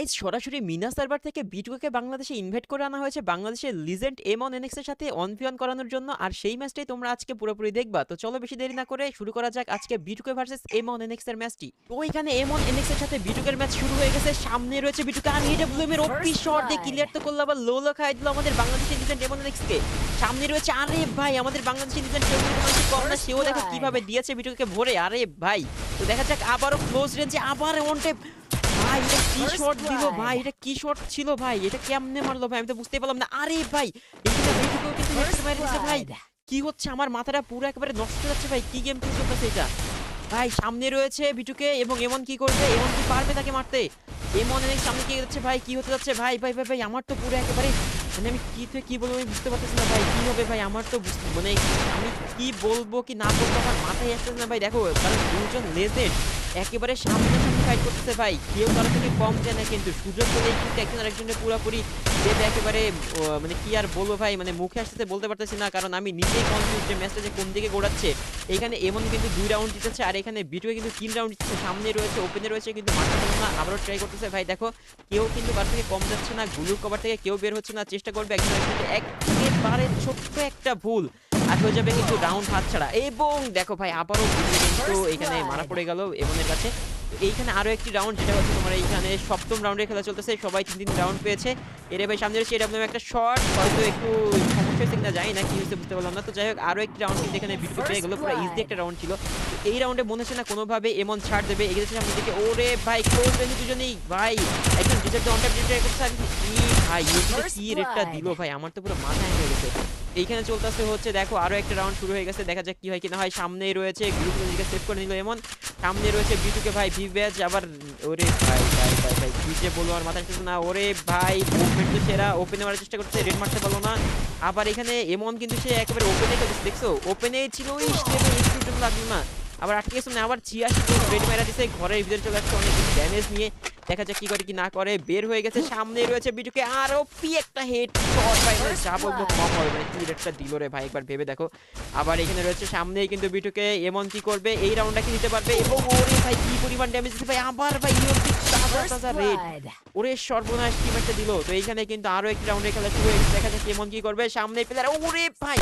Guys সরাসরি Mina server থেকে বিটুকে বাংলাদেশে ইনভাইট করে আনা হয়েছে বাংলাদেশের লিজেন্ড এমন এনএক্স এর সাথে অন ভি অন করানোর জন্য। আর সেই ম্যাচটাই তোমরা আজকে পুরোপুরি দেখবা। তো চলো বেশি দেরি না করে শুরু করা যাক আজকে বিটুকে ভার্সেস এমন এনএক্স এর ম্যাচটি। তো এখানে এমন এনএক্স এর সাথে বিটুকের ম্যাচ শুরু হয়ে গেছে। সামনে রয়েছে বিটুকে, আর এডব্লিউএম এর ওপি শট দিয়ে ক্লিয়ার তো করলো, আবার লো লো খাই দিল আমাদের বাংলাদেশের লিজেন্ড এমন এনএক্স কে। সামনে রয়েছে, আরে ভাই আমাদের বাংলাদেশের লিজেন্ড কম না, সেও দেখো কিভাবে দিয়েছে বিটুকে ভরে। আরে ভাই তো দেখা যাক আবারও ক্লোজ রেঞ্জে, আবার ওয়ান ট্যাপ। ভাই এটা কি শট দিল ভাই, এটা কি শট ছিল ভাই, এটা কেমনে মারলো ভাই, আমি তো বুঝতে পারলাম না। আরে ভাই এখানে বিটুকেও কিন্তু হেডশট মেরে দিয়েছে ভাই। কি হচ্ছে, আমার মাথাটা পুরো একেবারে নষ্ট হয়ে যাচ্ছে ভাই, কি গেম প্লে চলতেছে এটা ভাই। সামনে রয়েছে বিটুকে এবং এমন কি করবে, এমন কি পারবে তাকে মারতে? এমন অনেক সামনে কি যাচ্ছে ভাই, কি হতে যাচ্ছে ভাই ভাই ভাই ভাই আমার তো পুরো একেবারে মানে আমি কি থেকে কি বলবো আমি বুঝতে পারতেছি না ভাই, কি হবে ভাই আমার তো মানে আমি কি বলবো কি না বলবো আমার মাথায় আসতেছে না ভাই। দেখো কারণ দুজন লেজেন্ড একেবারে সামনাসামনি ফাইট করতেছে ভাই, কেউ কারো থেকে কম যায় না, কিন্তু সুযোগ পেলেই কিন্তু একজন আরেকজনের পুরোপুরি যেটা একেবারে মানে কি আর বলবো ভাই, মানে মুখে আসতে বলতে পারতেছি না, কারণ আমি নিজেই কনফিউজ যে ম্যাচটা যে কোন দিকে গোড়াচ্ছে। এখানে এমন কিন্তু 2 রাউন্ড জিতেছে, আর এখানে বিটুয়ে কিন্তু 3 রাউন্ড জিতেছে। সামনে রয়েছে, ওপেনে রয়েছে, কিন্তু মারতে পারলো না, আবারও ট্রাই করতেছে ভাই। দেখো কেউ কিন্তু কার থেকে কম যাচ্ছে না, গুলুর কভার থেকে কেউ বের হচ্ছে না, চেষ্টা করবে একজন আরেকজনকে, একেবারে ছোট্ট একটা ভুল আর হয়ে যাবে কিন্তু রাউন্ড হাতছাড়া। এবং দেখো ভাই আবারও কিন্তু এখানে মারা পড়ে গেল এমনের কাছে। এইখানে আরো একটি রাউন্ড, যেটা হচ্ছে তোমার এইখানে সপ্তম রাউন্ডের খেলা চলতেছে, সবাই 3 রাউন্ড পেয়েছে। এর ভাই সামনে রয়েছে এডব্লিউএম একটা শট, হয়তো একটু সমস্যা হচ্ছে কিনা জানি না, কি হচ্ছে বুঝতে পারলাম না। তো যাই হোক আরো একটি রাউন্ড কিন্তু এখানে বিটুকে পেয়ে গেল, পুরো ইজি একটা রাউন্ড ছিল। এই রাউন্ডে মনে হচ্ছে না কোনোভাবে এমন ছাড় দেবে, এগিয়েছে সামনের দিকে। ওরে ভাই ক্লোজ রেঞ্জ দুজনেই ভাই, একজন ডিজার্ভ অন ট্যাপ ট্রাই করছে, আর কি ভাই ইউটিতে কি রেটটা দিল ভাই, আমার তো পুরো মাথা হ্যাং হয়ে গেছে। এইখানে চলতেছে হচ্ছে, দেখো আরো একটা রাউন্ড শুরু হয়ে গেছে, দেখা যাক কি হয় কিনা হয়। সামনেই রয়েছে গ্রুপের দিকে সেভ করে নিল এমন, সামনে রয়েছে বিটুকে ভাই ভিভ্যাজ, আবার ওরে ভাই ভাই ভাই ভাই কি যে বলবো আমার মাথায় আসছে না। ওরে ভাই মুভমেন্ট তো সেরা, ওপেনে মারার চেষ্টা করছে, রেড মারতে পারলো না। আবার এখানে এমন কিন্তু সে একেবারে ওপেনে খেলছে, দেখছো ওপেনে ছিল, একটু লাগলো না, আবার আটকে গেছে না, আবার 86 রেড মারা দিছে, ঘরের ভিতরে চলে যাচ্ছে অনেক ড্যামেজ নিয়ে। দেখা যাক কি করে কি না করে, বের হয়ে গেছে। সামনে রয়েছে বিটুকে, আর ওপি একটা হেড শট ভাই, মানে যা বলবো কম হবে, মানে কি রেডটা দিল রে ভাই, একবার ভেবে দেখো। আবার এখানে রয়েছে সামনেই কিন্তু বিটুকে, এমন কি করবে, এই রাউন্ডটা কি নিতে পারবে, এবং ওরে ভাই কি পরিমাণ ড্যামেজ দিচ্ছে ভাই, আবার ভাই তাজা রেড, ওরে সর্বনাশ কি একটা দিল। তো এইখানে কিন্তু আরো একটি রাউন্ডের খেলা শুরু হয়ে গেছে, দেখা যাক কেমন কি করবে। সামনে প্লেয়ার, ওরে ভাই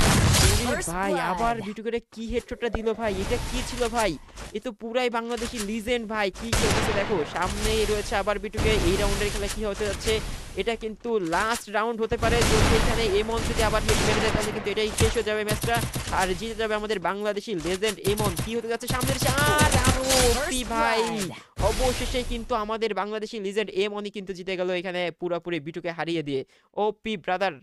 ভাই আবার বিটুকে কি হেডশটটা দিল ভাই, এটা কি ছিল ভাই, এ তো পুরাই বাংলাদেশি লিজেন্ড ভাই, কি খেলতেছে দেখো। সামনেই রয়েছে আবার বিটুকে, এই রাউন্ডের খেলা কি হতে যাচ্ছে, এটা কিন্তু লাস্ট রাউন্ড হতে পারে। যদি এখানে এমন যদি আবার হিট মেরে দেয় তাহলে কিন্তু এটাই শেষ হয়ে যাবে ম্যাচটা, আর জিতে যাবে আমাদের বাংলাদেশি লেজেন্ড এমন। কি হতে যাচ্ছে সামনে ভাই, অবশেষে কিন্তু আমাদের বাংলাদেশি লিজেন্ড এমনই কিন্তু জিতে গেল এখানে পুরোপুরি বিটুকে হারিয়ে দিয়ে। ওপি ব্রাদার।